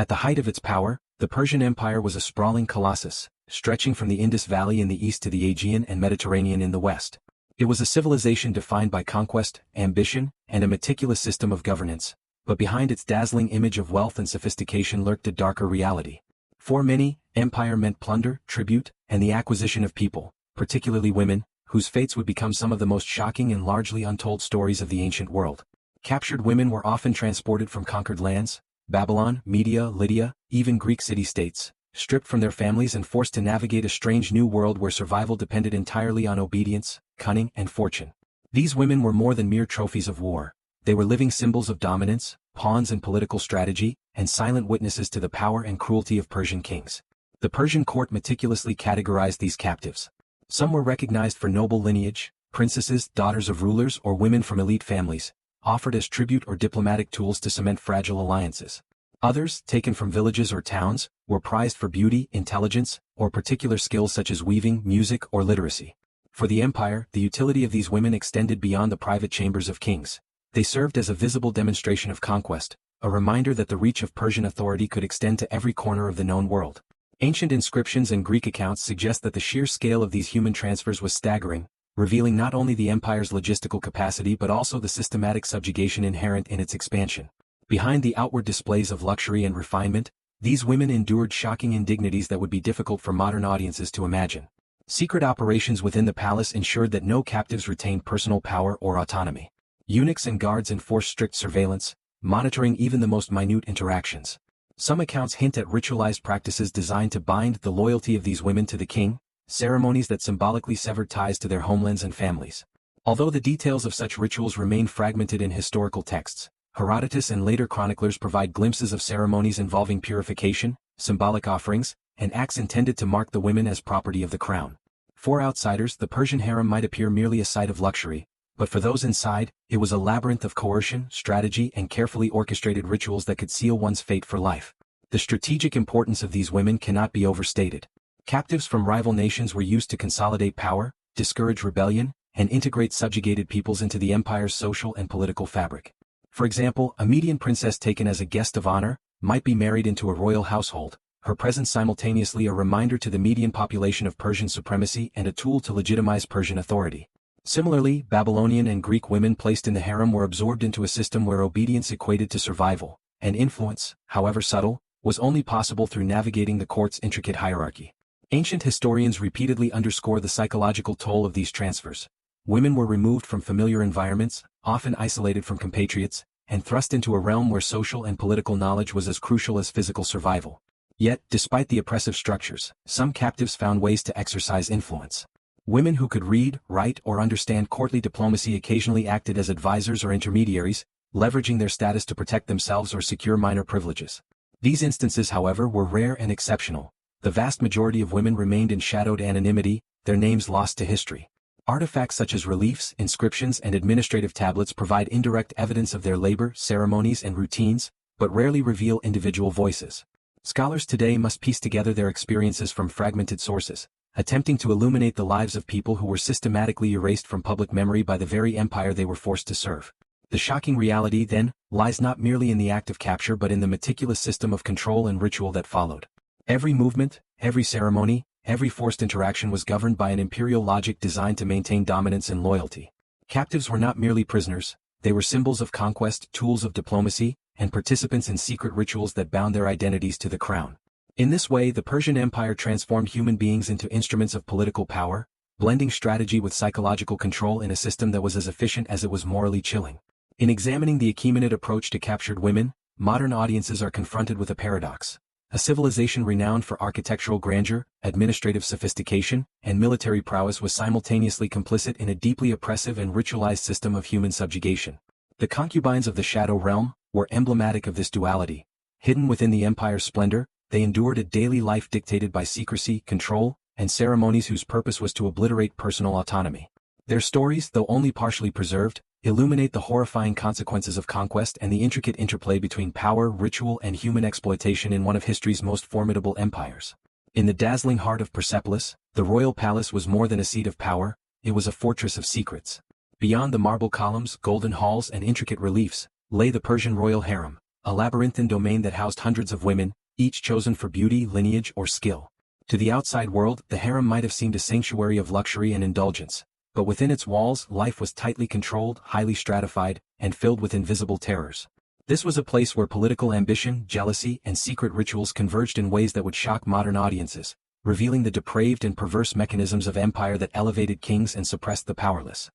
At the height of its power, the Persian Empire was a sprawling colossus, stretching from the Indus Valley in the east to the Aegean and Mediterranean in the west. It was a civilization defined by conquest, ambition, and a meticulous system of governance, but behind its dazzling image of wealth and sophistication lurked a darker reality. For many, empire meant plunder, tribute, and the acquisition of people, particularly women, whose fates would become some of the most shocking and largely untold stories of the ancient world. Captured women were often transported from conquered lands, Babylon, Media, Lydia, even Greek city-states, stripped from their families and forced to navigate a strange new world where survival depended entirely on obedience, cunning, and fortune. These women were more than mere trophies of war. They were living symbols of dominance, pawns in political strategy, and silent witnesses to the power and cruelty of Persian kings. The Persian court meticulously categorized these captives. Some were recognized for noble lineage, princesses, daughters of rulers, or women from elite families, offered as tribute or diplomatic tools to cement fragile alliances. Others, taken from villages or towns, were prized for beauty, intelligence, or particular skills such as weaving, music, or literacy. For the empire, the utility of these women extended beyond the private chambers of kings. They served as a visible demonstration of conquest, a reminder that the reach of Persian authority could extend to every corner of the known world. Ancient inscriptions and Greek accounts suggest that the sheer scale of these human transfers was staggering, revealing not only the empire's logistical capacity but also the systematic subjugation inherent in its expansion. Behind the outward displays of luxury and refinement, these women endured shocking indignities that would be difficult for modern audiences to imagine. Secret operations within the palace ensured that no captives retained personal power or autonomy. Eunuchs and guards enforced strict surveillance, monitoring even the most minute interactions. Some accounts hint at ritualized practices designed to bind the loyalty of these women to the king, ceremonies that symbolically severed ties to their homelands and families. Although the details of such rituals remain fragmented in historical texts, Herodotus and later chroniclers provide glimpses of ceremonies involving purification, symbolic offerings, and acts intended to mark the women as property of the crown. For outsiders, the Persian harem might appear merely a site of luxury, but for those inside, it was a labyrinth of coercion, strategy, and carefully orchestrated rituals that could seal one's fate for life. The strategic importance of these women cannot be overstated. Captives from rival nations were used to consolidate power, discourage rebellion, and integrate subjugated peoples into the empire's social and political fabric. For example, a Median princess taken as a guest of honor might be married into a royal household, her presence simultaneously a reminder to the Median population of Persian supremacy and a tool to legitimize Persian authority. Similarly, Babylonian and Greek women placed in the harem were absorbed into a system where obedience equated to survival, and influence, however subtle, was only possible through navigating the court's intricate hierarchy. Ancient historians repeatedly underscore the psychological toll of these transfers. Women were removed from familiar environments, often isolated from compatriots, and thrust into a realm where social and political knowledge was as crucial as physical survival. Yet, despite the oppressive structures, some captives found ways to exercise influence. Women who could read, write, or understand courtly diplomacy occasionally acted as advisors or intermediaries, leveraging their status to protect themselves or secure minor privileges. These instances, however, were rare and exceptional. The vast majority of women remained in shadowed anonymity, their names lost to history. Artifacts such as reliefs, inscriptions, and administrative tablets provide indirect evidence of their labor, ceremonies, and routines, but rarely reveal individual voices. Scholars today must piece together their experiences from fragmented sources, attempting to illuminate the lives of people who were systematically erased from public memory by the very empire they were forced to serve. The shocking reality, then, lies not merely in the act of capture but in the meticulous system of control and ritual that followed. Every movement, every ceremony, every forced interaction was governed by an imperial logic designed to maintain dominance and loyalty. Captives were not merely prisoners, they were symbols of conquest, tools of diplomacy, and participants in secret rituals that bound their identities to the crown. In this way, the Persian Empire transformed human beings into instruments of political power, blending strategy with psychological control in a system that was as efficient as it was morally chilling. In examining the Achaemenid approach to captured women, modern audiences are confronted with a paradox. A civilization renowned for architectural grandeur, administrative sophistication, and military prowess was simultaneously complicit in a deeply oppressive and ritualized system of human subjugation. The concubines of the Shadow Realm were emblematic of this duality. Hidden within the empire's splendor, they endured a daily life dictated by secrecy, control, and ceremonies whose purpose was to obliterate personal autonomy. Their stories, though only partially preserved, illuminate the horrifying consequences of conquest and the intricate interplay between power, ritual, and human exploitation in one of history's most formidable empires. In the dazzling heart of Persepolis, the royal palace was more than a seat of power, it was a fortress of secrets. Beyond the marble columns, golden halls, and intricate reliefs, lay the Persian royal harem, a labyrinthine domain that housed hundreds of women, each chosen for beauty, lineage, or skill. To the outside world, the harem might have seemed a sanctuary of luxury and indulgence, but within its walls, life was tightly controlled, highly stratified, and filled with invisible terrors. This was a place where political ambition, jealousy, and secret rituals converged in ways that would shock modern audiences, revealing the depraved and perverse mechanisms of empire that elevated kings and suppressed the powerless.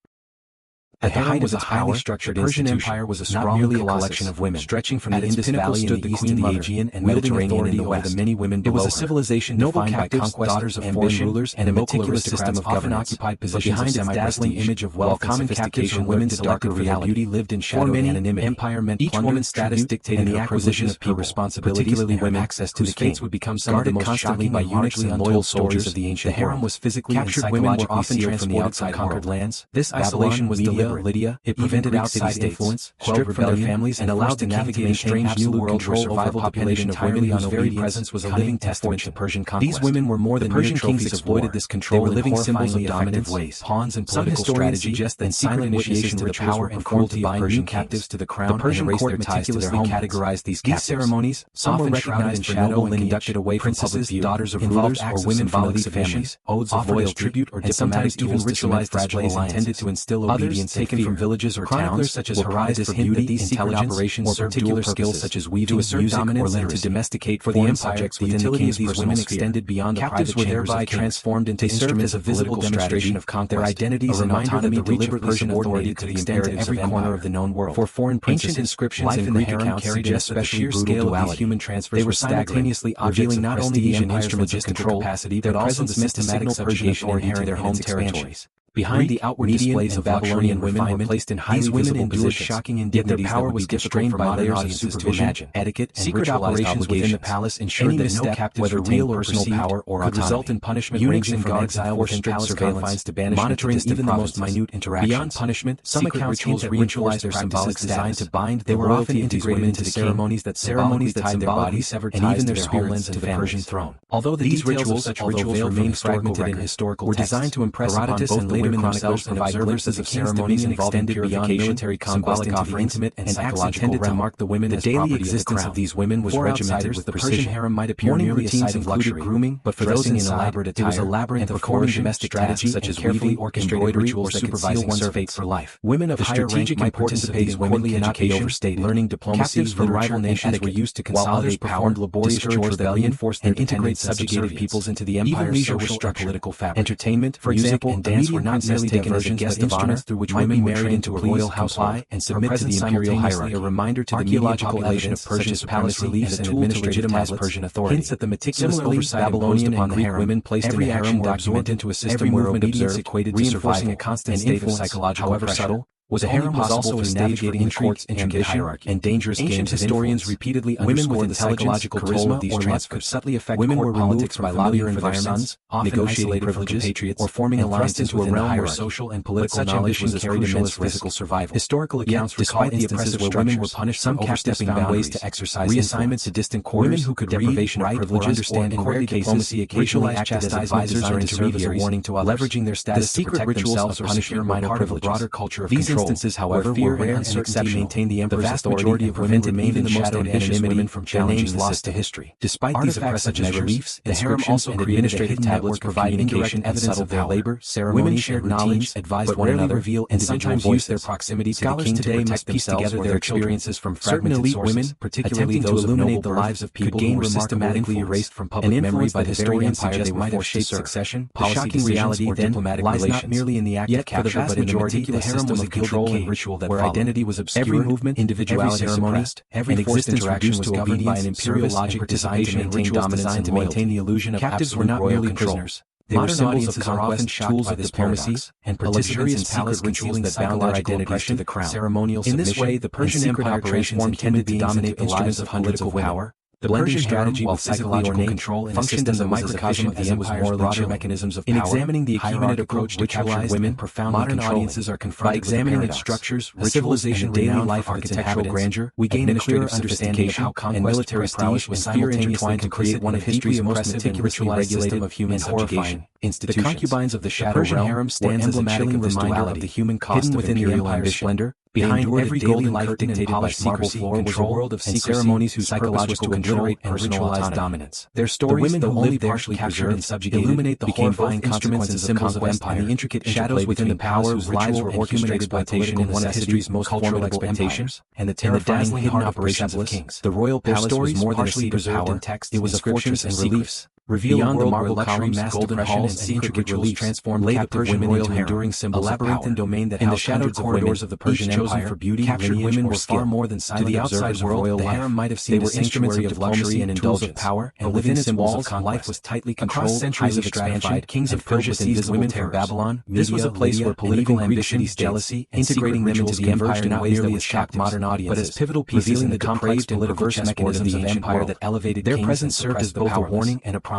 At the height of its highly structured Persian Empire was a sprawling collection of women, stretching from the Indus Valley in the east to the Aegean and Mediterranean in the west. The many women below her. It was a civilization defined by conquest, daughters of foreign rulers, and a meticulous system of governance. Occupied positions behind its dazzling image of wealth and sophistication, women selected for their beauty lived in shadow and anonymity. Empire meant each woman's status dictated the acquisition of people, particularly women. Access to the fates would become some of the most shocking by eunuchs and loyal soldiers of the ancient world. The harem was physically and psychologically sealed from the outside conquered lands. This isolation was deliberate. Lydia, prevented outside influence, stripped from their families, and allowed to navigate a strange new world where survival population of women whose very presence was a living testament to Persian conquest. These women were more than Persian kings exploited this control. They were living symbols of dominance, ways, pawns and political strategy, suggest that silent initiation to the power and cruelty of Persian captives to the crown. The Persian court meticulously categorized these ceremonies, some were recognized in shadow and conducted away from public view, daughters of rulers or women from elite families, oaths of loyalty, tribute or sometimes even ritualized displays intended to instill obedience taken from villages or chroniclers such as Herodotus hint that these secret operations served particular skills such as weaving, music, or literacy. To domesticate for the empire, the utility of these women extended beyond the private chambers of kings. Transformed into instruments of visible demonstration of conquest. Their identities and autonomy deliberately subordinated to the imperatives of every corner of the known world. For foreign ancient inscriptions and Greek accounts suggest the sheer scale of these human transfers. They were simultaneously revealing not only the instruments of control capacity, but also the systematic subjugation inherent to their home territories. Behind the outward displays of Babylonian women were placed in highly visible positions, shocking indignities that would be constrained by layers of supervision, etiquette, and secret operations within the palace ensured that no captives retained personal power or could result in punishment ranging from exile within palace confines to banishment, monitoring even the most minute interactions. Beyond punishment, some accounts hint that ritualized their symbolic designed to bind. They were often integrated into ceremonies that tied their bodies, severed and even their spirits to the Persian throne. Although these rituals remained fragmented in historical texts, were designed to impress upon both the women themselves and provide glimpses of ceremonies involving purification, military conquest into the intimate and psychological realm. Mark the women as daily existence of these women was regimented with the Persian harem might appear merely a site of luxury, grooming, but for those in elaborate attire, it was a labyrinth of performing domestic strategy such as carefully orchestrated rituals that could seal one's fate for life. Women of higher rank might participate in women cannot be overstated. Learning diplomacy, from rival nations were used to consolidate power, laborious chores that reinforced and integrate subjugated peoples into the empire's social and political fabric. Entertainment, for example, and dance were not merely diversions but instruments through which women were married into a royal household and submit to the imperial hierarchy. A reminder to the archaeological evidence of Persian palace reliefs and a tool to legitimize Persian authority. Hints at the meticulous oversight Babylonian and Greek women placed in the harem were absorbed into a system where obedience equated to reinforcing a constant state of psychological pressure. A harem was also a stage for intrigue, intrigue, and dangerous games. Ancient historians repeatedly underscored the psychological toll of these transfers. Could subtly affect women were politics by lobbying for their sons, negotiating privileges, patriots, or forming alliances into a realm where social and political knowledge was carried immense physical survival. Historical accounts recall instances where women were punished some overstepping ways to exercise reassignment to distant quarters. Women who could deprivation of privileges understand in rare cases occasionally acted as advisors or intermediaries, warning to others, leveraging their status to protect themselves or secure minor privileges. Broader culture of control. Instances, however, were rare and uncertainty maintained the emperor's vast majority of women remained in the most ambitious women from challenging the lost to history. Despite these oppressive measures, the harem also created a hidden tablets providing indirect evidence of their labor, ceremonies, women shared knowledge, advised one another, reveal and sometimes used their proximity to the king today to piece together their experiences from fragmented sources. Particularly those of illuminate the lives of people who were systematically erased from public memory by the historians suggest might have shaped succession, policy decisions, or diplomatic relations. Lies not merely in the act of capture, but in the meticulous system of control and ritual that where identity was obscured, every movement, individuality suppressed, every forced interaction was governed by an imperial logic designed to maintain dominance and to maintain the illusion of captives were not merely prisoners. They were symbols of conquest, tools of diplomacy, and participants in secret rituals that bound their identities to the crown. Ceremonial submission. In this way, the Persian Empire transformed intended to dominate the lives of hundreds of women. The blending strategy with psychological control functioned as a microcosm of the empire's broader mechanisms of power. In examining the acumenate approach to captured women, modern audiences are confronted by examining its structures, ritualization, daily life, architectural grandeur. We gain a clearer understanding of how conquest, military prowess was simultaneously to create one of history's most meticulously regulated of human subjugation. Institutions. The concubines of the Shadow Realm stands as a chilling reminder of the human cost hidden within the empire's splendor. Behind every golden life dictated by secrecy and control, was a world of ceremonies whose psychological control and ritualized dominance. Their stories, though only partially captured and subjugated, illuminate the horrifying consequences of conquest and the intricate shadows within the power whose lives were orchestrated by political and one of history's most formidable empires, and the terrifying hidden operations of kings. The royal palace was more than a seat of power; it was a fortress and reliefs. Beyond the marble columns, golden halls, and intricate reliefs transformed captive Persian royal enduring symbols of power. Domain that in the shadowed corridors of the Persian Empire, for beauty, captured women were far more than silent observers of royal life. The harem might have seemed a sanctuary of luxury and indulgence, power, and within its walls, life was tightly controlled. Across centuries of expansion, kings of Persia seized women from Babylon. This was a place where political ambition, jealousy, integrating them into the empire not merely as shocked modern audiences, but as pivotal pieces revealing the complex and perverse mechanisms of the empire that elevated their presence served as both a warning and a promise.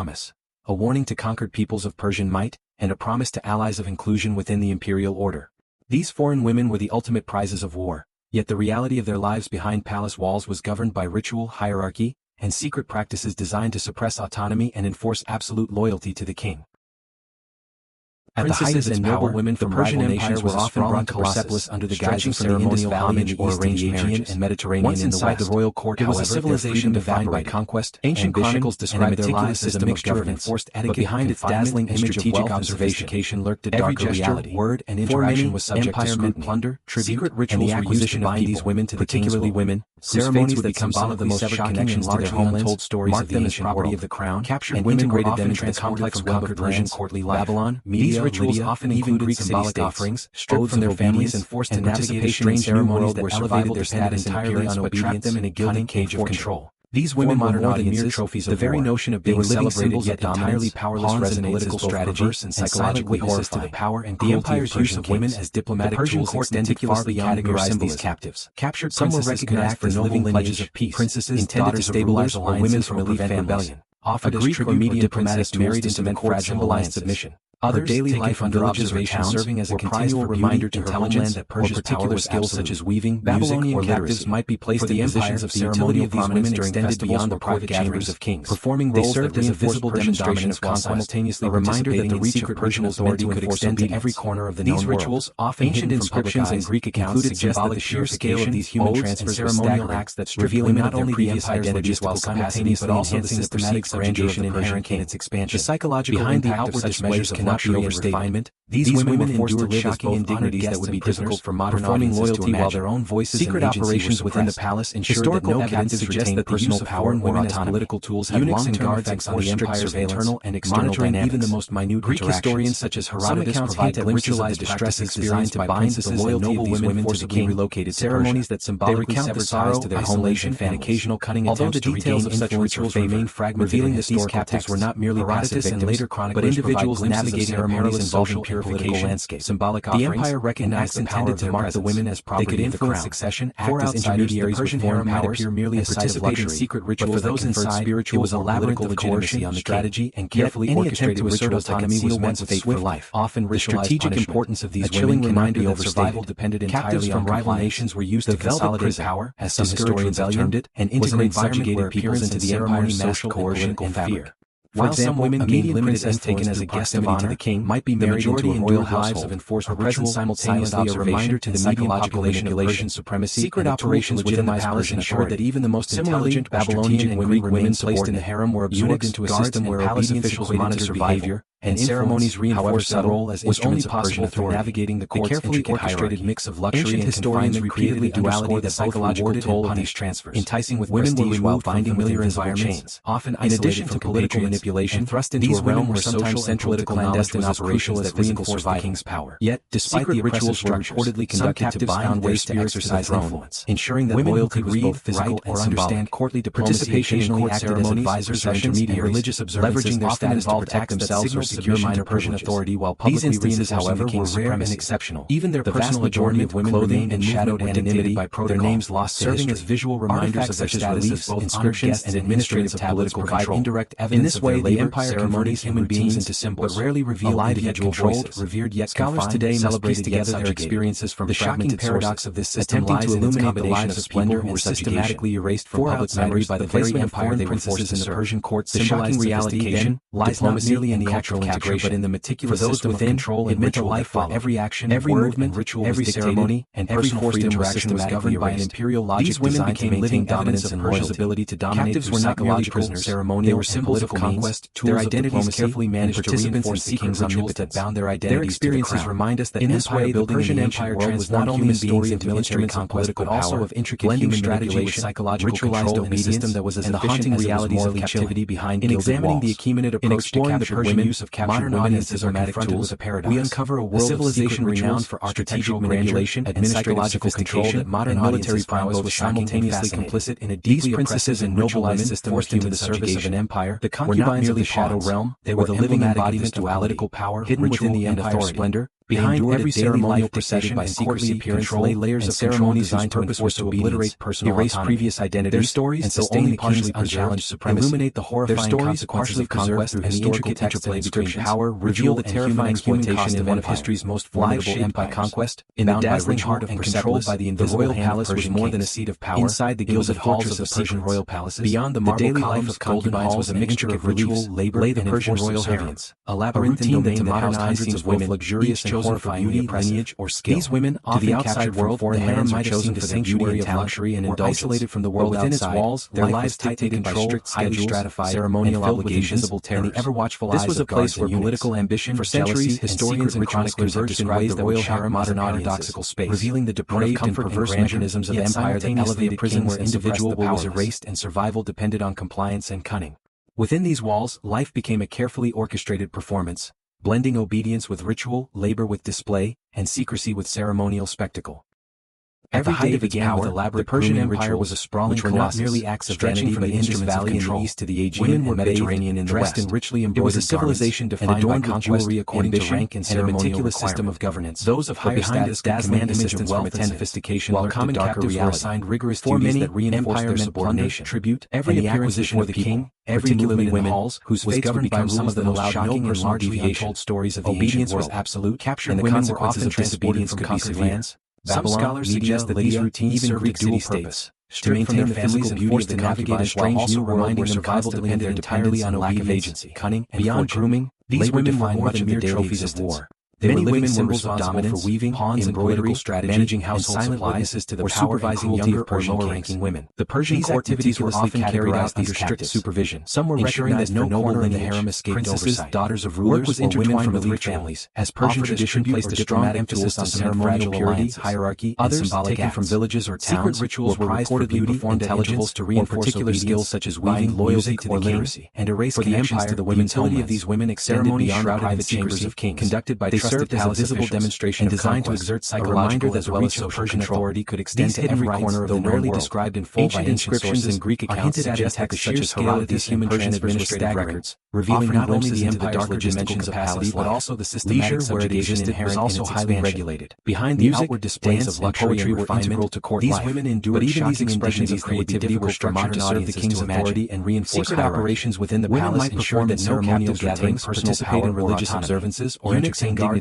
A warning to conquered peoples of Persian might, and a promise to allies of inclusion within the imperial order. These foreign women were the ultimate prizes of war, yet the reality of their lives behind palace walls was governed by ritual, hierarchy, and secret practices designed to suppress autonomy and enforce absolute loyalty to the king. At the height of its power, women from Persian empires were often brought to Persepolis under the guise of ceremonial homage or arranged marriages and Mediterranean. Once inside the royal court, it was a civilization defined by conquest, ancient chronicles describe their lives as a mixture of enforced etiquette, but behind its dazzling image of wealth and sophistication lurked a darker reality. Word and interaction was subject to scrutiny, plunder, tribute, and the acquisition of these women to particularly women. Ceremonies would become some of the most shocking to their homelands, marked them as property of the crown, captured women integrated them into the complex web of Persian courtly life. Babylon, Media, rituals often included symbolic offerings, stripped from their families and forced to navigate a strange ceremonies that elevated their status entirely on obedience in a gilded cage of control. These women were more than mere trophies of the very notion of being celebrated yet entirely powerless resonates as strategy and psychologically horrifying. To the power and the empire's use of women as diplomatic tools extended far beyond mere these captives. Captured some were recognized as living pledges of peace, princesses intended to stabilize women from elite rebellion. Offered as tribute or medium diplomatics married into the court symbolized submission. Others, daily life under observation, serving as a continual reminder to her homeland that Persia's particular skills such as weaving, Babylonian captives might be placed in positions of ceremonial prominence during festivals beyond the private chambers of kings, performing roles that served as a visible demonstration of conquest, simultaneously a reminder that the reach of Persian authority could extend to every corner of the known world. These rituals, often ancient inscriptions and Greek accounts, suggest that the sheer scale of these human transfers ceremonial acts that strip women not only the empire's logistical capacities but also the systematic subjugation inherent in its expansion. The psychological behind the outward displays cannot be overstated. These women were forced to live shocking indignities that would be difficult for modern audiences loyalty while their own voices secret and operations within the palace ensured that no evidence suggests that the use of power and women as political tools had long-term effects on the empire's internal and external dynamics. Even the most minute Greek historians such as Herodotus provide glimpses of the distresses designed to bind the loyalty of these women to the king. Relocated ceremonies that symbolically severed ties to their homeland and occasional cunning attempts to regain such rituals remain fragmented, revealing that these captives were not merely passive victims, but individuals navigating ceremonies involving purification landscape. Symbolic offerings, the empire recognized intended to mark the women as property. They could influence succession, act as intermediaries with foreign powers, appear a participate in secret rituals. But for those inside, spiritual, it was a labyrinth of coercion, on the strategy, and carefully orchestrated to assert autonomy was meant with fate for life. Often the strategic importance of these women cannot be overstated. Survival depended entirely on rival nations were used to consolidate power, as some historians have termed it, and integrate subjugated peoples into the empire's social coercion and fear. While some women gained limited as taken as a guest of honor, to the king might be married into a royal lives of enforced presence simultaneously a reminder to the psychological manipulation supremacy. Secret operations within the palace ensured that even the most intelligent Babylonian and Greek women placed in the harem were absorbed into a system where palace officials monitored behavior, and ceremonies reinforced their role as instruments of possible for navigating the court's carefully orchestrated mix of luxury and historians repeatedly duality the psychological toll of these transfers, enticing with prestige while binding familiar environments, often isolated from political manipulation, thrust into a realm where sometimes central political clandestine operations that reinforced the king's power. Yet, despite the rituals were reportedly conducted to bind ways to exercise influence, ensuring that loyalty was both physical and understand courtly participation in court ceremonies, advisors, and religious observances, leveraging their status to protect themselves or secure minor Persian authority while publicly instances, however, were rare and exceptional. Even their personal majority of women clothing and shadowed anonymity by protocol, their names lost serving as visual reminders of their status, both inscriptions and administrative tablets provide indirect evidence. In this way, the empire converted human beings into symbols, but rarely revealed individual voices. Revered yet scholars today celebrate together their experiences from the shocking paradox of this system lies in its combination of splendor and systematically erased from public memory by the very empire they were forced in the Persian court. The shocking reality then lies not merely in the actual central integration, but in the meticulous system of control and ritual life for every action, every movement, ritual, every ceremony, and every forced interaction was governed by an imperial logic. These women became living dominance and Persia's ability to dominate. Captives were not merely prisoners, ceremonial, they were symbols of conquest, their identities carefully managed to reinforce the king's rituals that bound their identities. Their experiences remind us that in this way, the Persian Empire was not only a story of military conquest, but also of intricate human strategy with psychological control and a system that was as efficient as it was morally captivity behind gilded walls. In examining the Achaemenid approach to captured women, use of captured women as diplomatic tools, we uncover a world of civilization renowned for architectural manipulation and psychological control that modern military prowess was simultaneously complicit in a deeply oppressive and nobilized system forced into the service of an empire. The concubines of the shadow realm, they were the living embodiment of political power hidden within the empire's splendor. Behind every ceremonial procession by secrecy appearance lay layers of ceremonies designed to enforce obliterate personal erase previous identities, their stories and sustain the king's unchallenged supremacy, illuminate the horrifying consequences of conquest through the intricate interplay between power, reveal the terrifying exploitation of one of history's most formidable empire conquest. In the dazzling heart of controlled by the invisible palace was more than a seat of power. Inside the gilded halls of the Persian royal palaces, beyond the daily life of concubines was a mixture of ritual, labor, and Persian royal harems, a labyrinthine domain that housed hundreds of women, luxurious and chosen for beauty, lineage, or skill. These women, often captured from foreign lands, might have chosen for their beauty of luxury and indulgence, isolated from the world within its walls. Their lives dictated by strict, highly stratified, ceremonial obligations, and the ever-watchful eyes of guards and eunuchs. This was a place where political ambition, for centuries, historians and chroniclers have described the royal harem modern paradoxical space, revealing the depraved and perverse mechanisms of empire that elevated prison where individual will was erased and survival depended on compliance and cunning. Within these walls, life became a carefully orchestrated performance, blending obedience with ritual, labor with display, and secrecy with ceremonial spectacle. Every day began with elaborate. The Persian Empire was a sprawling colossus, merely acts of vanity from the Indus Valley in the east to the Aegean and Mediterranean in the west. And richly embroidered. It was a civilization defined by conquest, according to rank and a meticulous system of governance. Those of higher status command assisted wealth and sophistication, while common captives were assigned rigorous duties that reinforced their subordination. Tribute, every acquisition of the king, every movement in halls, whose fate would become some of the most shocking and largely untold stories of the ancient world. Obedience was absolute, captured women were often transported from conquered lands. Some scholars suggest that these routines served a dual purpose, to maintain their physical beauty to navigate a strange new world where survival depended entirely on lack of agency, cunning, and beyond grooming. These women were more than mere trophies of war. Many women were responsible for weaving, pawns, embroidery, strategy, managing household supplies, to the supervising younger or lower-ranking women. The Persian court activities were often carried out under strict supervision. Some were ensuring that no corner in the harem escaped oversight. Daughters of rulers, or women from elite families, as Persian tradition placed a strong emphasis on ceremonial purity, hierarchy, and symbolic acts. Taken from villages or towns, secret rituals were reportedly performed at intervals to reinforce particular skills such as weaving, loyalty to the literacy, and erase connections to the women's utility of these women extended beyond the private chambers of kings, conducted by served as a visible demonstration and designed to exert psychological as well as social authority could extend to every corner of the rarely described in full by inscriptions and Greek accounts suggest that the sheer scale of these human Persian administrative records, revealing not only the empire's logistical capacity but also the systematic subjugation inherent in its highly regulated. Behind the outward displays of luxury and refinement to court life, these women endured shocking expressions of creativity were structured to serve the king's authority and reinforce secret operations within the palace ensured that no captives gatherings, participate in religious observances, or entertain dignitaries.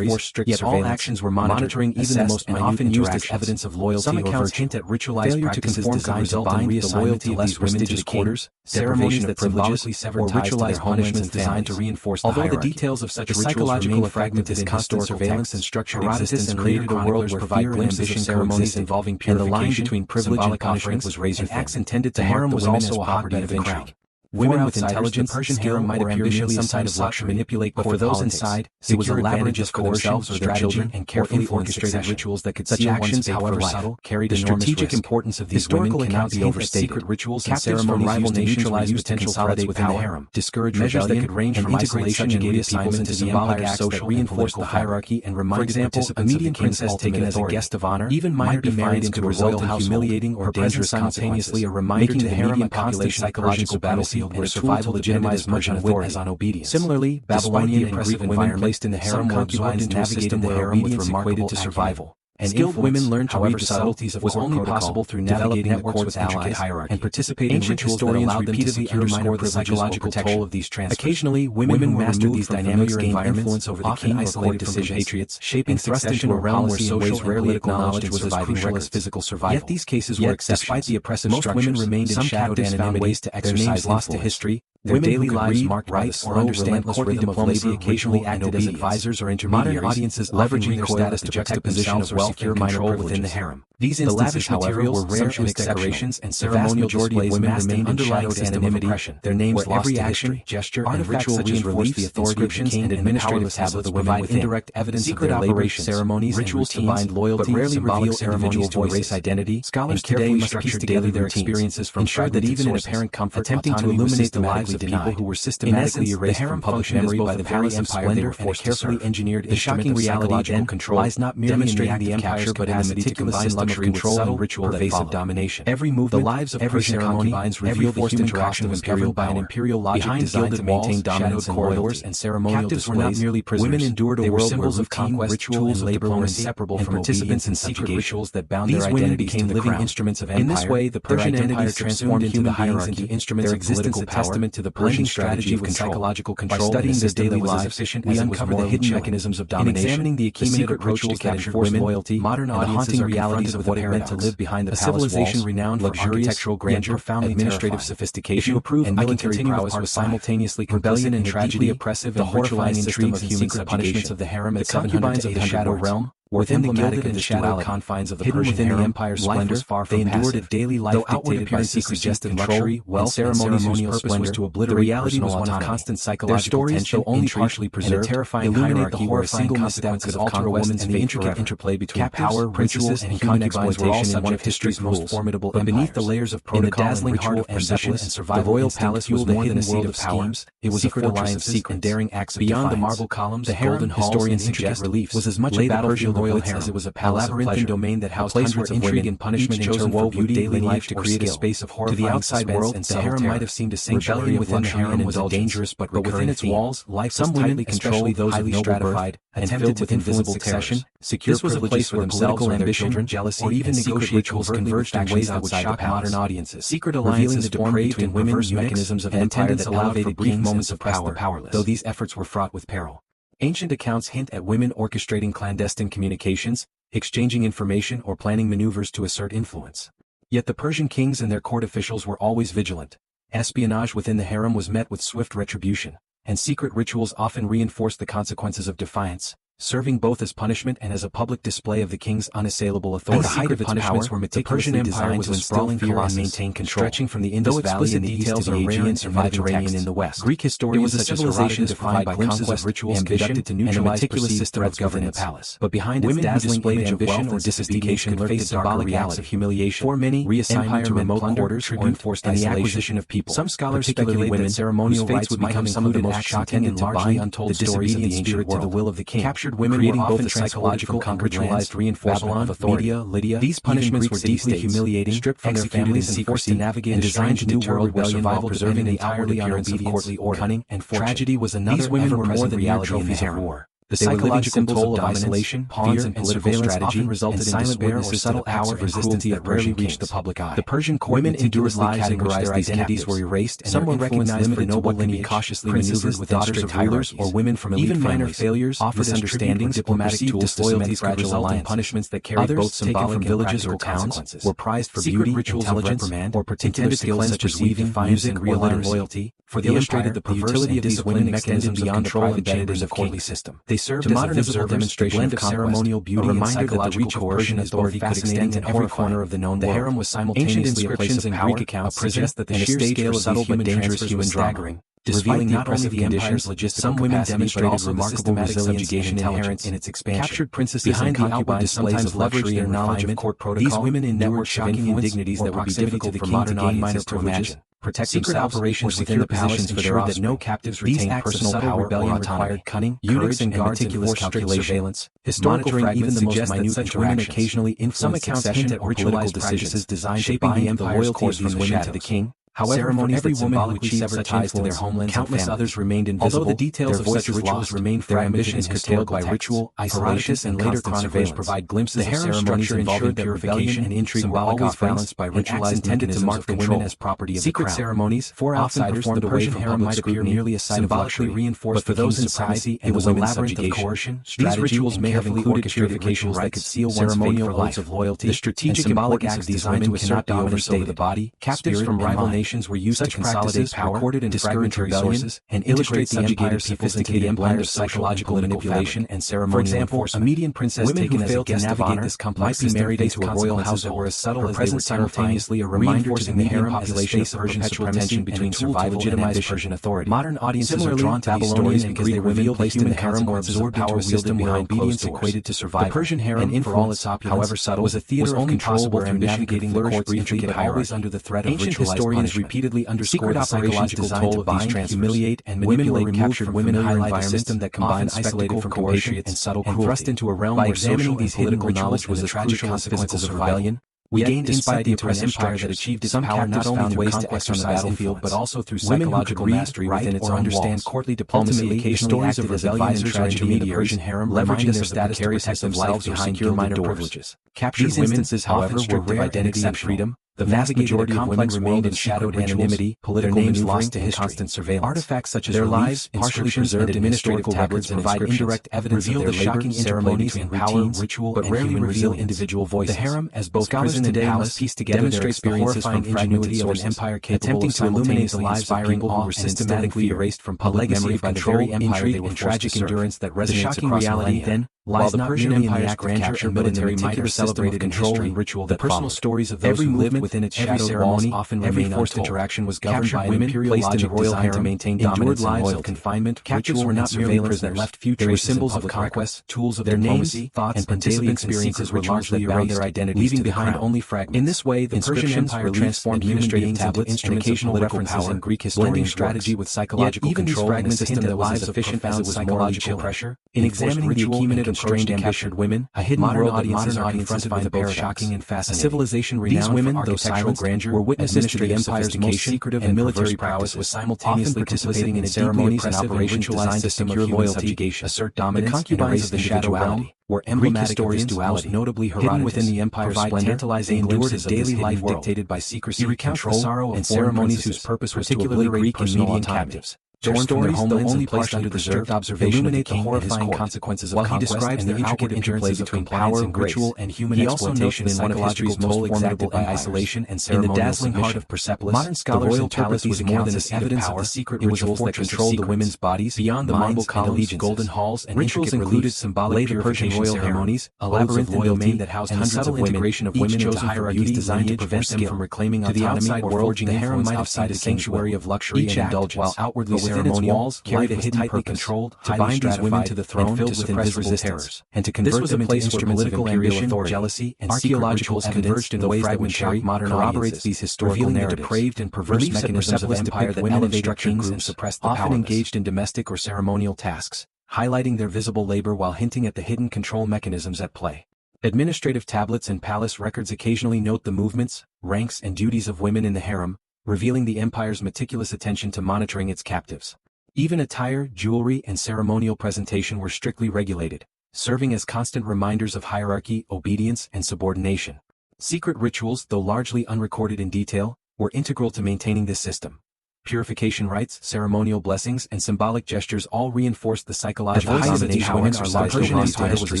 Yet all actions were monitoring even the most minute often used as evidence of loyalty. Some accounts hint at ritualized practices designed to bind the loyalty of these women to the quarters, ceremonies that symbolically severed ties to their punishments designed to reinforce the hierarchy. Although the details of such rituals remain fragmented in constant surveillance and structured existence created a world where provide glimpses of ceremonies involving purification, and the line between privilege and punishment was razor thin. Acts intended to harem was also a hotbed of intrigue. Women with intelligence, Persian harem might appear merely some kind of luxury manipulate, but for those inside, it was a labyrinth of themselves or their children and carefully orchestrated rituals that could seal one's fate for life. Carried the strategic importance of these historical accounts be overstated. Secret rituals and ceremonies rival nations were used to consolidate within the harem, discourage measures that could range from isolation and reassignment to symbolic acts that reinforce the hierarchy and remind participants of the median princess taken as a guest of honor, even might be married into a royal household, humiliating or dangerous simultaneously a reminder to the harem a constant psychological battlefield where survival legitimized much authority as on obedience. Similarly, Babylonian and Greek women placed in the harem were absorbed into a system where obedience equated to survival. And skilled women learned to read the subtleties of was only possible through navigating networks with allies and participating in rituals that allowed them to secure the psychological toll of these transfers. Occasionally, women who mastered these dynamics gained influence over the king or court decisions, shaping thrust into a realm where social rarely acknowledged was as crucial as physical survival. Yet these cases were exceptions. Despite the oppressive structures, most women remained in shadow and in ways to exercise lost to history. Their daily lives marked by the slow, relentless rhythm of labor, occasionally acted as advisors or intermediaries, modern audiences leveraging their status to juxtaposition of wealth and control within the harem. These instances, however, were rare, and decorations and ceremonial displays women remained undershadowed anonymity. Their names lost every action, gesture, and ritual reinforced the authority of the king, and administrative tablets of the women provide indirect evidence of their labor, ceremonies, rituals to bind loyalty, but rarely reveal individual to erase identity. Scholars today must piece together their experiences from ensured that even in apparent comfort, attempting to illuminate the lives of people who were systematically erased from public memory by the very empire they were forced to serve. Engineered the shocking reality then lies not merely in the empire but in the meticulous system of control and ritual pervasive domination. Every movement, the lives of Persian concubines reveal the human cost of imperial by an imperial logic designed to maintain dominance in corridors and ceremonial displays. Were not merely prisoners. Women endured a world symbols of conquest, rituals, and labor were inseparable from participants in secret rituals that bound their identities to the living instruments of empire. In this way, the Persian empire transformed human beings into instruments of political testament to the Persian strategy of psychological control. By studying their daily lives, we uncover the hidden mechanisms of domination. In examining the accumulated approach to capture women, loyalty, modern audiences are realities of what it meant to live behind the palace walls. A civilization renowned for architectural grandeur, administrative sophistication, and military prowess was simultaneously rebellion and tragedy, oppressive and horrifying intrigues and human punishments of the harem at 700 to 800 shadow realm. Within the gilded and shadow confines of the Persian harem, empire's splendor, they endured a daily life dictated by suggestive luxury, wealth, ceremonial splendor. To obliterate the reality was one of constant psychological tension, though only partially preserved, terrifying hierarchy where a single misstep could alter a woman's and the intricate interplay between power, rituals, and human exploitation in one of history's most formidable empires. But beneath the layers of protocol, in the dazzling heart of perception and survival, the royal palace was more than a seat of schemes. It was a fortress of secret and daring acts of defiance. Beyond the marble columns, the golden halls, and intricate reliefs was as much a battlefield royal harem as it was a palace labyrinthine domain that housed hundreds of intrigue and punishment interwove with daily life to create a space of horrifying to the outside world. And the harem might have seemed a sanctuary within the harem was a dangerous but within its walls, life was tightly controlled. Those highly stratified, attempted with invisible succession, secure privileges for themselves or their children, jealousy, or even negotiate rituals converged in ways that would shock modern audiences. Secret alliances formed between women's mechanisms of empire that elevated brief moments of power, though these efforts were fraught with peril. Ancient accounts hint at women orchestrating clandestine communications, exchanging information or planning maneuvers to assert influence. Yet the Persian kings and their court officials were always vigilant. Espionage within the harem was met with swift retribution, and secret rituals often reinforced the consequences of defiance, serving both as punishment and as a public display of the king's unassailable authority. At the height of its punishments were meticulously designed to instill fear and maintain control, stretching from the Indus Valley in the east to the Aegean and Mediterranean in the west. Greek historians such as Herodotus provide glimpses of rituals conducted to neutralize perceived threats within the palace. But behind its dazzling image of wealth and disobedience could face symbolic acts of humiliation. For many, reassignment to remote quarters, tribute, and the acquisition of people. Some scholars speculate that ceremonial rites would become some of the most shocking and largely untold stories of the ancient world. To the will of the king. Captured women creating both a psychological and ritualized reinforcement of authority. Lydia, these punishments were deeply humiliating, stripped from their families and forced to navigate and designed to deter rebellion while preserving the entirely appearance of courtly order. Cunning and fortune. Tragedy was another. These women were more than reality in the harem. The psychological toll of isolation, fear, and surveillance often resulted in silent witnesses or subtle acts of resistance that rarely reached the public eye. The Persian court meticulously categorized these identities were erased, and some were recognized for noble lineage, cautiously maneuvered with daughters of rulers or women from elite families. Even minor failures, misunderstandings, diplomatic tools to cement fragile alliances. Punishments that carried both symbolic from villages or towns were prized for beauty, intelligence, or particular skills such as weaving, music, real loyalty. For the illustrated the futility of these women mechanisms beyond the private chambers of courtly system. They served as a visible demonstration of ceremonial beauty and psychological coercion authority could extend in every corner of the known world. The harem was simultaneously a place of power, a prison, and a stage for subtle but dangerous human staggering. Revealing not only the empire's logistical capacity demonstrated remarkable subjugation inherent in its expansion. Captured princesses behind the outward displays of luxury and knowledge of court protocol, these women endured shocking indignities that would be difficult for modern audiences to imagine. Protect secret operations within the palace ensured that no captives retained personal power or autonomy. Cunning, courage, and meticulous calculation, surveillance, historical even the most minute such women occasionally influenced succession or political decisions designed to bind the empire's course from the women to the king. However, for every woman who achieved such ties to their homelands, countless others remained invisible. Although the details of such rituals remained their ambitions curtailed by ritual, isolation, and later surveillance provide glimpses of ceremonies involving purification and intrigue were always balanced by ritualized intended to mark the women as property of the crown. Secret ceremonies, for outsiders, the Persian harem might appear merely a site of luxury reinforced, but for those inside, it was a labyrinth of coercion. These rituals may have included purification that could seal one's fate for life of loyalty. The strategic symbolic acts designed to assert dominance over the body, captives from rival nations manipulations were used to consolidate power, recorded and discourage rebellions, and illustrate subjugated peoples into the empire of psychological manipulation and ceremonial enforcement. For example, a median princess taken as a guest of honor this complex might be married into a royal house that were as subtle as they were simultaneously a reminder to the median population of Persian supremacy between survival and ambition. Persian authority. Modern audiences are drawn to these stories because they reveal placed in the harem or absorbed into a system where obedience equated to survival. The Persian harem, and for all its opulence, however subtle, was a theater of control where navigating the court's intricate hierarchy, always under the threat of ancient historians repeatedly underscore the psychological toll of these transfers. Humiliate and manipulate captured women, highlight a system that combined isolated from coercion and subtle cruelty. Thrust into a realm where examining these hidden knowledge was the tragic consequences of rebellion. We gained insight into an empire that achieved its power not only through conquest on the battlefield but also through psychological mastery within its own understand courtly diplomacy. Occasionally acted as advisors or intermediaries, leveraging their status to protect themselves behind secure minor privileges. Captured women, however, were rare identity and freedom. The vast majority of women remained in shadowed anonymity, political names lost to history, constant surveillance. Artifacts such as their lives, partially preserved administrative tablets provide indirect evidence reveal of their shocking ceremonies and power, ritual, but rarely reveal individual voices. The harem, as both prison and palace, piece together demonstrates the horrifying ingenuity of an empire capable of simultaneously inspiring awe and systematically erased from public memory by the very empire they were tragic endurance that resonates across reality. Then, while the Persian Empire's grandeur and military might have celebrated control and ritual, the personal stories of those who lived within its shadowed walls often remain forced interaction was governed by women, placed in the royal harem to maintain dominance and lives of confinement. Captives were not merely prisoners that left few traces. They were symbols of conquest, tools of their names, thoughts, and daily experiences were largely erased, their identities leaving behind only fragments. In this way, the Persian Empire transformed administrative tablets and occasional references in Greek historians' strategy with psychological control and a system that was as efficient as it was psychological pressure. In examining the accumulative constrained ambition women, a hidden world that modern audiences find both shocking and fascinating. A civilization renowned for architectural grandeur were witnesses to the empire's most secretive and military prowess was simultaneously participating in ceremonies and operations designed to secure loyalty, assert dominance, and erase the shadow realm. Were emblematic of duality, most notably hidden within the empire's splendor, tantalizing glimpses of daily life dictated by secrecy, control, and ceremonies whose purpose was to obliterate Greek and Median captives. Their stories, though only placed under the strict observation illuminate the horrifying consequences of conquest and the intricate interplay between power and ritual and human exploitation in one of history's most formidable by isolation and ceremonial. In the dazzling heart of Persepolis, modern scholars the royal palace was more than this evidence of the secret rituals that controlled the women's bodies beyond the marble columns, golden halls, and rituals included symbolic Persian royal ceremonies, a labyrinth and domain that housed hundreds of women, integration of women into hierarchies designed to prevent them from reclaiming autonomy. To the outside world, the harem might have outside a sanctuary of luxury and indulgence, while outwardly ceremonial walls carried a hidden tightly controlled, to bind these women to the throne, filled with invisible terrors, and to convert them into instruments of political ambition, jealousy, and archaeological converged in ways that would shock modern corroborates these historical narratives. Depraved and perverse mechanisms of empire that elevated kings and suppressed the powerless, often engaged in domestic or ceremonial tasks, highlighting their visible labor while hinting at the hidden control mechanisms at play. Administrative tablets and palace records occasionally note the movements, ranks, and duties of women in the harem, revealing the empire's meticulous attention to monitoring its captives. Even attire, jewelry, and ceremonial presentation were strictly regulated, serving as constant reminders of hierarchy, obedience, and subordination. Secret rituals, though largely unrecorded in detail, were integral to maintaining this system. Purification rites, ceremonial blessings, and symbolic gestures all reinforced the psychological domination women are largely lost to history,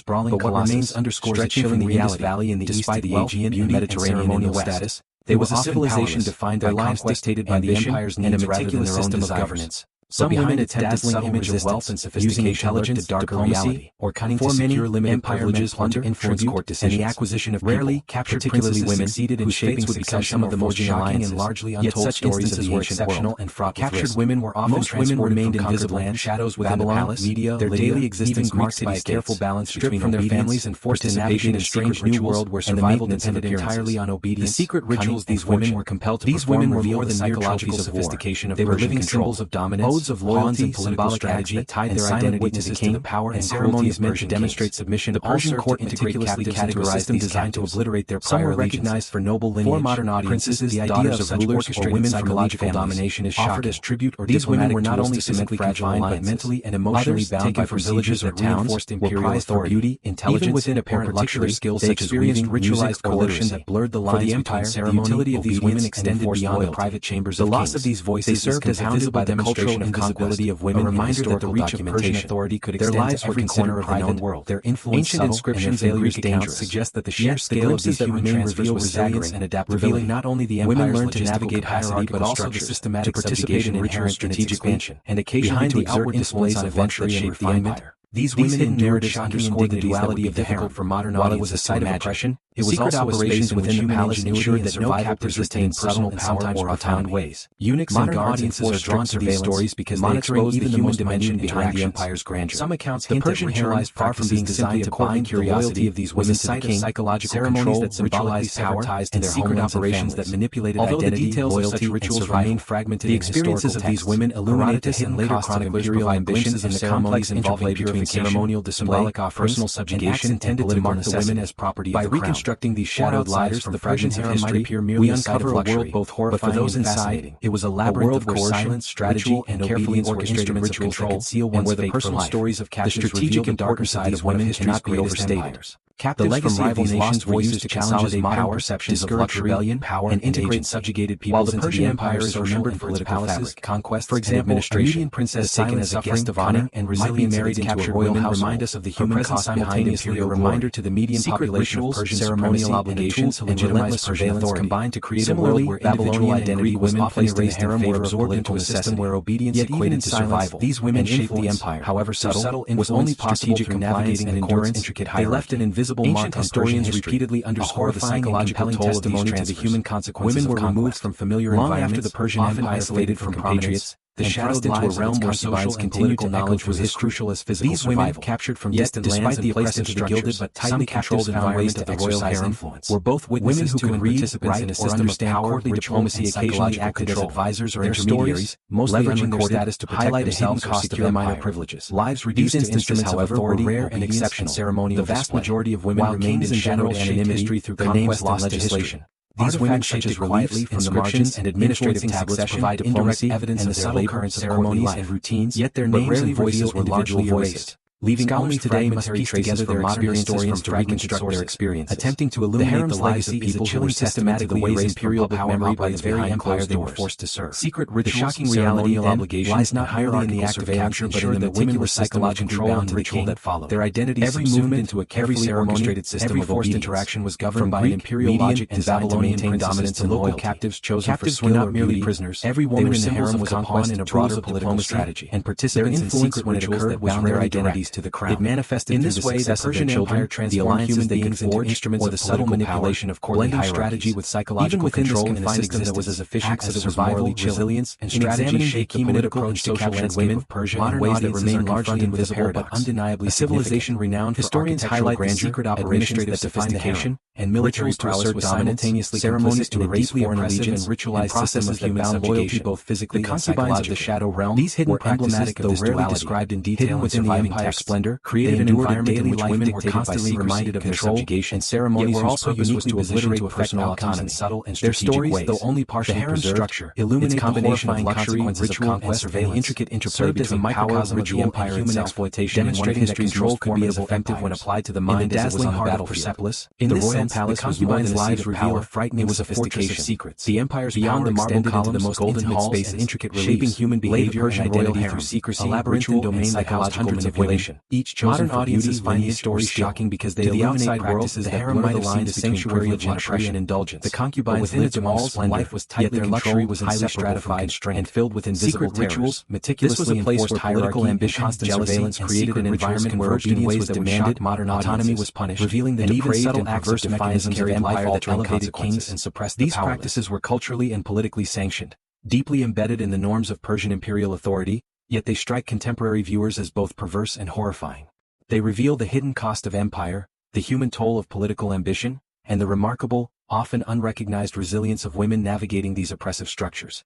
but what remains underscores a chilling reality. Valley in the east to the Aegean and Mediterranean in the west. They was a civilization defined by lives dictated by the empire's needs rather than their own system of governance. Some women attempted dazzling image of wealth and sophistication, using intelligence, diplomacy, or cunning to secure limited privileges to influence court decisions, and the acquisition of rarely captured particularly women succeeded in shaping would become some of the most shocking and largely untold stories of the ancient world. And captured women were often remained invisible land shadows within the palace, media, their daily existence marked by a careful balance between from their families and forced to navigate a strange new world where survival depended entirely on obedience. The secret rituals these women were compelled to perform reveal the psychological sophistication of Persian control, of dominance, of loyalty and political strategy that tied their identity to the king, power and ceremonies meant to demonstrate submission. The Persian court meticulously categorized them designed to obliterate their prior recognized for noble lineage. For modern audiences, the idea of such orchestrated psychological domination is offered as tribute or these women were not only physically confined but mentally and emotionally bound by villages or towns, were prized for beauty, intelligence, even within apparent luxury skills such as weaving, ritualized coercion that blurred the lines between ceremony. The utility of these women extended beyond the private chambers of kings. The loss of these voices served as a visible demonstration of invisibility of women, a reminder that the reach of Persian authority could extend to every corner of the known world. Their influence, ancient inscriptions and Greek accounts suggest that the sheer scale of these human transfers was staggering and adaptability. Revealing not only the empire's learned to navigate capacity but also the systematic participation in inherent strategic expansion, and occasionally to exert influence on events that shaped the empire. These women endured narratives underscore the duality of the harem. For modern audiences, while it was a site of oppression, it was also operations within the palace ensured that no captives retained personal and sometimes profound ways. Eunuchs and guards are drawn to these stories because they expose even the human dimension behind the empire's grandeur. Some accounts hint that ritualized far from being designed to bind curiosity of these women to the king, psychological ceremonies that symbolized power, and secret operations that manipulated identity, loyalty, rituals remain fragmented. The experiences of these women illuminate the hidden later chroniclers provide ambitions and the complex interplay between ceremonial display, personal subjugation, and intended to mark the women as property of the crown. By reconstructing these shadowed lives from the fragments of history, we uncover a world both horrifying and fascinating. It was a labyrinth of silence, strategy, and carefully orchestrated rituals that conceal one's fate for life. The strategic and darker side of women cannot be overstated. Captives from rival nations were used to challenge modern perceptions of luxury, rebellion, power, and integrate subjugated peoples into the empire's remembered political fabric. Conquest, for example, a Median princess taken as a guest of honor and resilient married into a royal household remind us of the human cost behind imperial reminder to the median population of Persian ceremonial obligations and relentless surveillance combined to create a world where Babylonian identity was often erased and were absorbed into a system where obedience equated to survival. These women shaped the empire, however subtle, was only possible through navigating and endurance intricate hierarchy. They left an invisible Ancient historians repeatedly underscore the psychological toll of these to the human consequences. Women were removed from familiar environments, after the Persian Empire isolated from compatriots, the shadowed into a realm where social and political knowledge was as crucial as physical survival. These women, captured from distant lands and placed into the gilded but tightly controlled environments to exercise influence, were both witnesses to and participants in a system of power, diplomacy, occasionally acted as advisors or intermediaries, mostly leveraging their status to highlight a hidden cost of their minor privileges. Lives reduced to instances, however, were rare and exceptional. The vast majority of women remained in shadowed anonymity through conquest and legislation. These women shaped quietly from the margins and administrative tablets provide diplomacy, evidence of their labor and ceremonies and routines, yet their names and voices were largely erased. Leaving only today must piece together their modern historians to reconstruct their experiences. Attempting to illuminate the lives of people who were systematically erased imperial power memory by the very empire they were forced to serve. Secret rituals, the shocking reality of obligation lies not merely in the act of capture, but in the meticulous psychological control and ritual that followed. Their identities every movement into a carefully orchestrated system of forced interaction was governed by an imperial logic designed to maintain dominance and loyal captives chosen for skill or merely prisoners. Every woman in the harem was a pawn in a broader political strategy, and participants in secret rituals that bound their identities to the crown. It manifested in this way the Persian Empire transformed human beings into instruments of subtle manipulation of courtly strategy with psychological control in a system that was as efficient as survival, resilience, and strategy shaped the political and social landscape of Persia in ways that remain largely invisible but undeniably civilization renowned for historians highlight the secret operations that sophistication and military prowess was simultaneously ceremonies to a deeply oppressive and ritualized system of human subjugation, both physically and psychologically. Of the shadow realm, these hidden practices, though rarely described in detail within the empire's splendor, created an environment in which women were constantly reminded of their subjugation, and ceremonies were also used to obliterate personal autonomy in subtle and strategic ways. Though only partially preserved, structure illuminate the combination of luxury, ritual, and surveillance, intricate interplay between microcosm of human exploitation, demonstrating that control could be as effective when applied to the mind as it was on the battlefield. In the royal palace was more than lives reveal a frightening sophistication of secrets. The empire's power extended into the most intimate space and intricate shaping human behavior and identity through secrecy, ritual, and psychological manipulation. Each chosen for beauty find these stories shocking because they illuminate practices that blur the lines between privilege, luxury, and indulgence. The concubines lived among splendor, life was tightly controlled, luxury was highly stratified and filled with invisible rituals, meticulously enforced political ambition, surveillance created an environment where obedience was demanded, modern autonomy was punished, revealing the depraved and perverse mechanisms of empire that elevated kings and suppressed the powerless. These practices were culturally and politically sanctioned, deeply embedded in the norms of Persian imperial authority, yet they strike contemporary viewers as both perverse and horrifying. They reveal the hidden cost of empire, the human toll of political ambition, and the remarkable, often unrecognized resilience of women navigating these oppressive structures.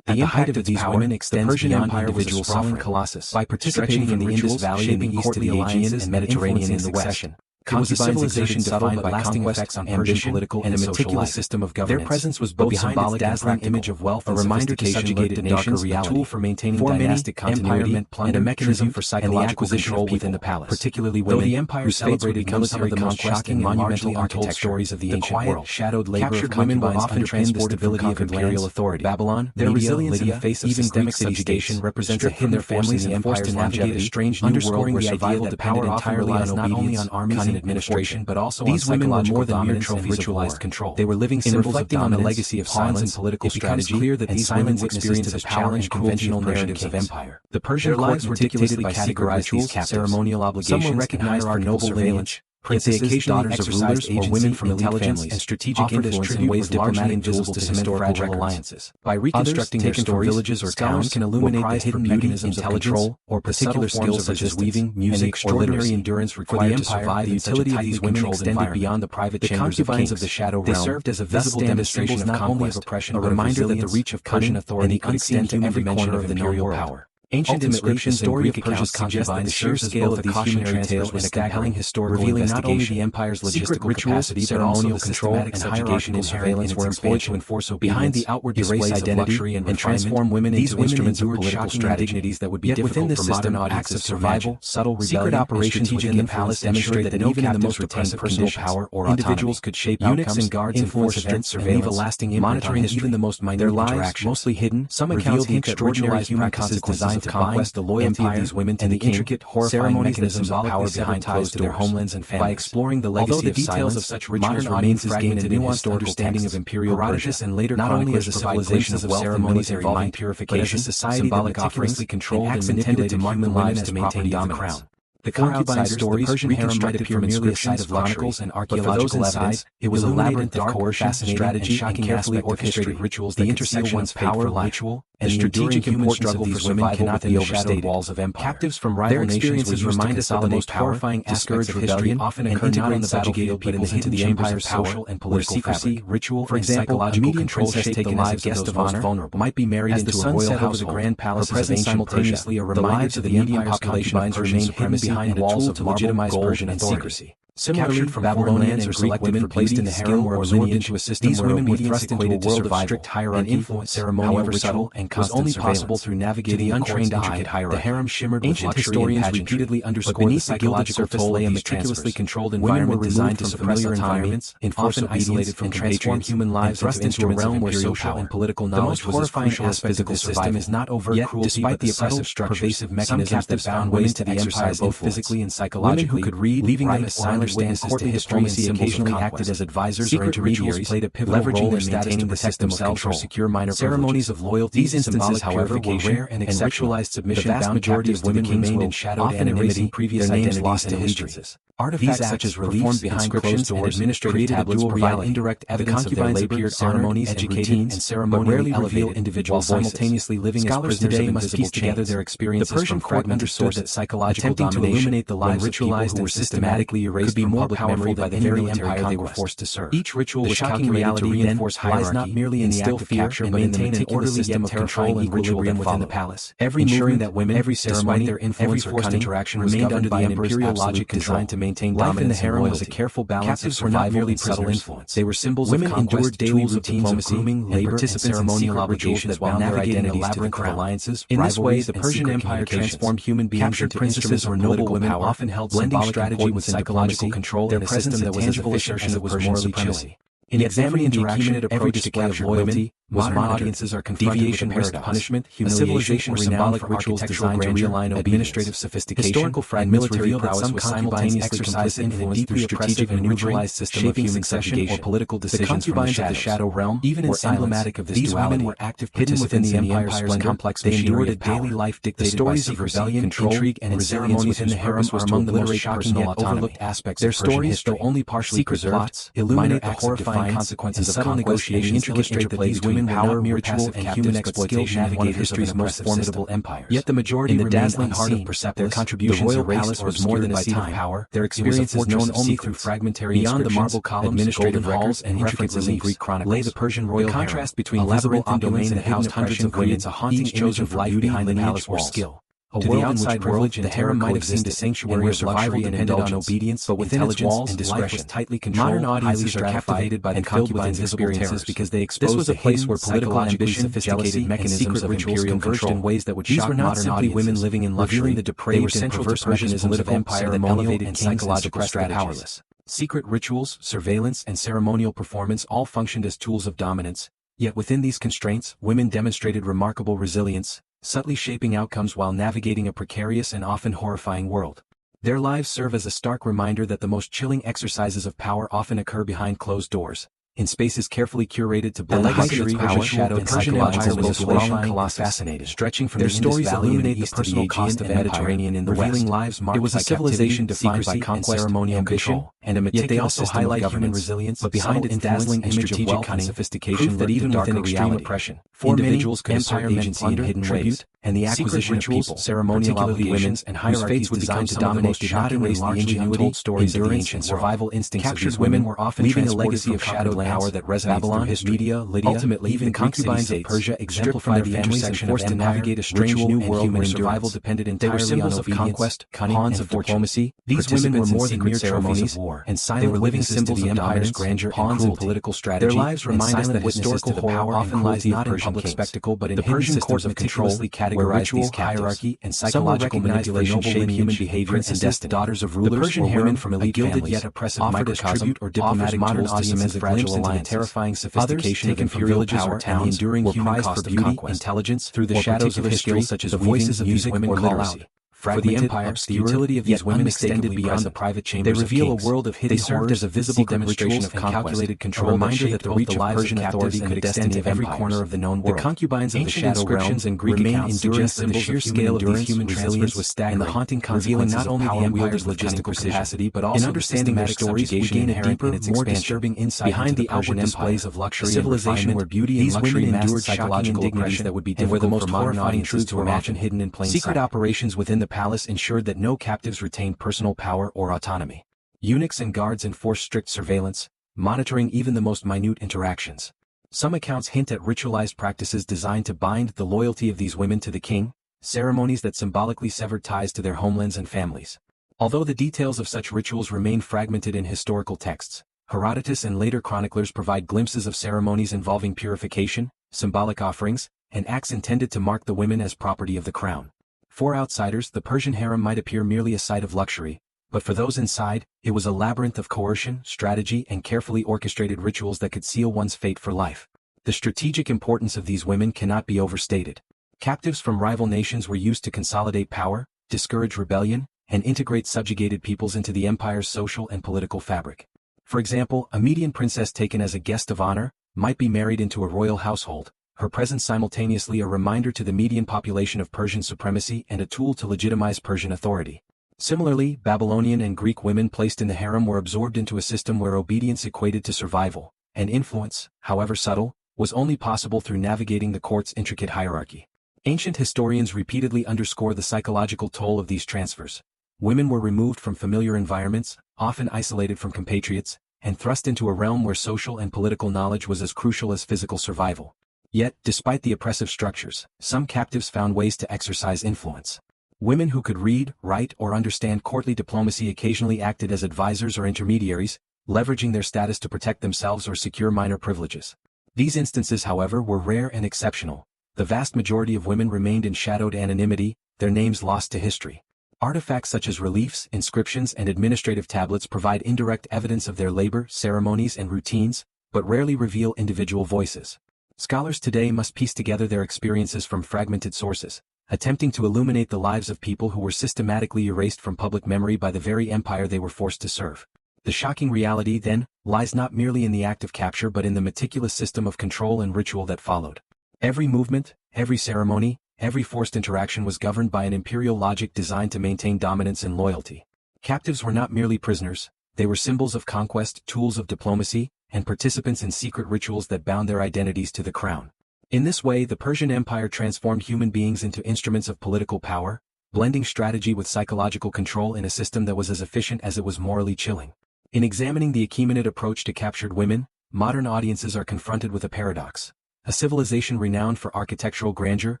The impact of these women extends beyond individual suffering. Colossus, by participating in the Indus Valley in the east to the Aegean and Mediterranean in the west, It was a civilization defined by lasting effects on Persian political and a meticulous system of governance. Their presence was both symbolic dazzling image of wealth, a reminder to subjugated nations, a tool for maintaining dynastic continuity, and a mechanism for psychological control within the palace, particularly women. Though the empire celebrated military conquest and monumental untold stories of the ancient world, shadowed labor of concubines often transported the stability of imperial authority. Babylon, their resilience in the face of systemic subjugation represents a hidden families and forced to navigate a strange new world where survival depended entirely on not only on armies and administration, but also on psychological dominance and ritualized control. They were living symbols of dominance, a legacy of silence and political strategy, clear that these women's experiences of challenge conventional narratives of empire. The Persian lives were dictated by categorized rituals, ceremonial obligations, some were recognized for noble lineage. Princesses, daughters of rulers, or women from intelligence and strategic influence in ways largely invisible to cement fragile alliances. By reconstructing their stories, villages or towns can illuminate the hidden mechanisms of control or particular skills such as weaving, music, or literary endurance required to survive. The utility of these women extended beyond the private chambers of kings. Of the shadow realm. They served as a visible demonstration of conquest, oppression, a reminder that the reach of cunning, authority could extend to every corner of the imperial power. Ancient inscriptions and Greek accounts suggest that the sheer scale of these cautionary tales was a compelling historical revealing not only the empire's logistical capacity but also the control and hierarchical surveillance were employed to enforce obedience, behind the outward displays of luxury and transform women into instruments of political strategies that would be difficult for modern acts of survival. Subtle rebellion, secret operations within the palace demonstrate that even in the most retained personal power or individuals could shape eunuchs and guards influence events and leave a lasting imprint monitoring even the most minute interactions. Mostly hidden, some accounts hint that extraordinary human practices designed to conquest the loyalty of these women to the intricate, horrifying mechanisms of power behind ties to their homelands and families. By exploring the legacy of details of such rituals remains fragmented and nuanced understanding of imperial Persia, and later not only as a civilization of wealth and military mind purification, but as a society that meticulously controlled and manipulated human lives to maintain dominance. The concubine stories, Persian harem might appear merely a site of chronicles and archaeological evidence. It was a labyrinth of coercion, strategy, and carefully orchestrated rituals. The intersection of power, ritual, and the strategic human struggle for survival cannot be overstated. Walls of empire. Captives from rival nations remind us that the most horrifying aspects of history often occur not on the battlefield but in the hidden chambers of social and political secrecy, ritual, and psychological control shaped the lives of the most vulnerable. Might be married into a royal household. The grand palace of ancient Persia, the lives of the median population remained hidden behind walls to legitimize Persian and secrecy. Similarly, from Babylonians or Greek women placed in the harem or absorbed into a system these women were thrust into a world of strict hierarchy, influence, ceremonial, however subtle, and constant was only possible through navigating the untrained intricate hierarchy. The harem shimmered with luxury historians and repeatedly underscored the psychological toll lay a meticulously controlled environment designed to suppress environments, often isolated from transform human lives thrust into a realm where social and political knowledge was as crucial as physical system is not overt cruelty, despite the oppressive structures, pervasive mechanisms that bound women to exercise both physically and psychologically. Women who could read, leaving them as silent witnesses to diplomacy occasionally acted as advisors or intermediaries, played a pivotal role in maintaining the system of control. Secure minor ceremonies of loyalty. These instances, however, were rare and ritualized submission. The vast majority of women remained in shadowed anonymity, previous identities lost to allegiances. Artifacts such as reliefs, behind closed doors, administrative tablets provide indirect evidence of their labor, ceremonies, educated, and ceremonially rarely reveal individual simultaneously living as prisoners today must piece together their experiences. The Persian court understood that psychological domination, to illuminate the lives of people who were systematically erased from public memory by the very empire they were forced to serve. Each ritual was calculated to reinforce hierarchy, not merely in the act of capture, but maintain an orderly system of control and equilibrium within the palace. Every ensuring that women, every ceremony, their influence or cunning interaction remained under the imperial logic designed to maintain dominance. Life in the harem was a careful balance of survival and subtle influence. They were symbols of conquest, endured daily routines of grooming, labor, and ceremonial obligations that bound their identities to the crown. Alliances. In this way, the Persian Empire transformed human beings into instruments or noble women, often held blending strategy with psychological control. Their presence that was as efficient as it was morally chilly. In examining the accumulated approach to capture loyalty, modern audiences are confronted with embarrassed punishment, humiliation, or symbolic rituals designed to realign administrative sophistication. Historical fragments reveal that some simultaneously exercise influence through strategic and neutralized system of human succession or political decisions. The concubines of the shadow realm, even in emblematic of this duality, were active hidden within the empire's complex machinery of power. The stories of rebellion, intrigue, and resilience within the harem are among the most shocking yet overlooked aspects. Their stories, though only partially preserved, illuminate the horrifying consequences of subtle negotiations, illustrate that these women were not mere passive and human exploitation in one of history's most formidable empires. Yet the majority in the dazzling heart of Persepolis, their contributions the royal palace was more than a seat of power. Their experience is known only through fragmentary beyond the marble columns, administrative halls, and intricate Greek chronicles. Lay the Persian royal harem. The contrast between visible domains that housed hundreds of women, a haunting chosen for life behind the palace walls. Skill. A world in which privilege and harem might have seemed a sanctuary where survival depended on obedience, but within its walls and discretion, life was tightly controlled. Modern audiences are captivated by the concubines' experiences because they exposed a place where political ambition, sophisticated mechanisms of imperial control in ways that would shock modern audiences. Women living in luxury, the depraved and perverse mechanisms of empire that elevated and psychological strategies. Secret rituals, surveillance, and ceremonial performance all functioned as tools of dominance, yet within these constraints, women demonstrated remarkable resilience, subtly shaping outcomes while navigating a precarious and often horrifying world. Their lives serve as a stark reminder that the most chilling exercises of power often occur behind closed doors, in spaces carefully curated to blend luxury, power, shadow, and psychological manipulation. Fascinating, stretching from their stories illuminate the personal cost of the Mediterranean in the West. Lives marked. It was a civilization defined by conquest, ceremonial ambition, and a meticulous. Yet they also highlight human resilience. But behind its dazzling and strategic cunning, sophistication, that even within extreme oppression, individuals could assert agency in hidden ways, and the acquisition of people, ceremonial obligations, and hierarchies would designed to dominate did not erase the ingenuity, endurance, and survival instincts of these women were often leaving a legacy of shadowed power that resonates through history. Media, Lydia, ultimately even the concubines of Persia exemplified the intersection of to navigate a strange new world where survival depended entirely on symbols of conquest, cunning, pawns of diplomacy. These women were more than mere ceremonies of war, and silent living symbols of the empire's grandeur, pawns and political strategy. Their lives remind us that historical power often lies not in public spectacle but in the Persian courts of meticulously categorized these hierarchy and psychological manipulation shape human behavior and destiny. Daughters of rulers, the Persian harem from elite families, yet oppressive microcosm or diplomatic modern audiences fragile alliances. Terrifying sophistication taken from villages or towns, and the enduring human cost of beauty, intelligence, through the shadows of history, such as the voices of music women call out. For the empire, the utility of these women extended beyond the private chambers. They reveal a world of hidden horrors, as a visible demonstration of calculated control, a reminder that the reach of Persian authority could extend to every corner of the known world. The concubines of the shadow realms and Greek accounts suggest that the sheer scale of these human transfers was staggering, and the haunting consequences not only the empire's logistical capacity but also in understanding their stories we gain a deeper, more disturbing insight behind the outward displays of luxury, a civilization where beauty and luxury endured psychological indignities that would be difficult for modern audiences to imagine hidden in plain sight. Secret operations within the palace ensured that no captives retained personal power or autonomy. Eunuchs and guards enforced strict surveillance, monitoring even the most minute interactions. Some accounts hint at ritualized practices designed to bind the loyalty of these women to the king, ceremonies that symbolically severed ties to their homelands and families. Although the details of such rituals remain fragmented in historical texts, Herodotus and later chroniclers provide glimpses of ceremonies involving purification, symbolic offerings, and acts intended to mark the women as property of the crown. For outsiders, the Persian harem might appear merely a site of luxury, but for those inside, it was a labyrinth of coercion, strategy, and carefully orchestrated rituals that could seal one's fate for life. The strategic importance of these women cannot be overstated. Captives from rival nations were used to consolidate power, discourage rebellion, and integrate subjugated peoples into the empire's social and political fabric. For example, a Median princess taken as a guest of honor might be married into a royal household, her presence simultaneously a reminder to the Median population of Persian supremacy and a tool to legitimize Persian authority. Similarly, Babylonian and Greek women placed in the harem were absorbed into a system where obedience equated to survival, and influence, however subtle, was only possible through navigating the court's intricate hierarchy. Ancient historians repeatedly underscore the psychological toll of these transfers. Women were removed from familiar environments, often isolated from compatriots, and thrust into a realm where social and political knowledge was as crucial as physical survival. Yet, despite the oppressive structures, some captives found ways to exercise influence. Women who could read, write, or understand courtly diplomacy occasionally acted as advisors or intermediaries, leveraging their status to protect themselves or secure minor privileges. These instances, however, were rare and exceptional. The vast majority of women remained in shadowed anonymity, their names lost to history. Artifacts such as reliefs, inscriptions, and administrative tablets provide indirect evidence of their labor, ceremonies, and routines, but rarely reveal individual voices. Scholars today must piece together their experiences from fragmented sources, attempting to illuminate the lives of people who were systematically erased from public memory by the very empire they were forced to serve. The shocking reality, then, lies not merely in the act of capture but in the meticulous system of control and ritual that followed. Every movement, every ceremony, every forced interaction was governed by an imperial logic designed to maintain dominance and loyalty. Captives were not merely prisoners, they were symbols of conquest, tools of diplomacy, and participants in secret rituals that bound their identities to the crown. In this way, the Persian Empire transformed human beings into instruments of political power, blending strategy with psychological control in a system that was as efficient as it was morally chilling. In examining the Achaemenid approach to captured women, modern audiences are confronted with a paradox. A civilization renowned for architectural grandeur,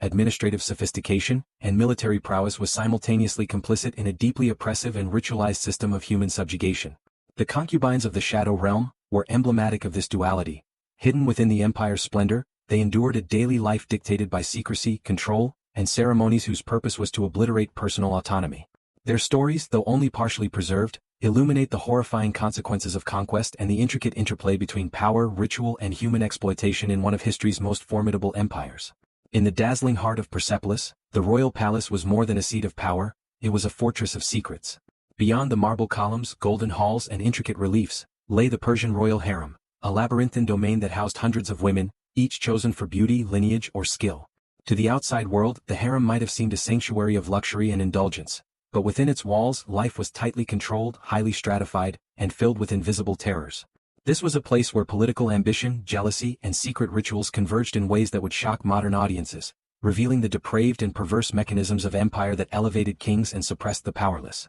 administrative sophistication, and military prowess was simultaneously complicit in a deeply oppressive and ritualized system of human subjugation. The concubines of the Shadow Realm were emblematic of this duality. Hidden within the empire's splendor, they endured a daily life dictated by secrecy, control, and ceremonies whose purpose was to obliterate personal autonomy. Their stories, though only partially preserved, illuminate the horrifying consequences of conquest and the intricate interplay between power, ritual, and human exploitation in one of history's most formidable empires. In the dazzling heart of Persepolis, the royal palace was more than a seat of power, it was a fortress of secrets. Beyond the marble columns, golden halls, and intricate reliefs, lay the Persian royal harem, a labyrinthine domain that housed hundreds of women, each chosen for beauty, lineage, or skill. To the outside world, the harem might have seemed a sanctuary of luxury and indulgence, but within its walls, life was tightly controlled, highly stratified, and filled with invisible terrors. This was a place where political ambition, jealousy, and secret rituals converged in ways that would shock modern audiences, revealing the depraved and perverse mechanisms of empire that elevated kings and suppressed the powerless.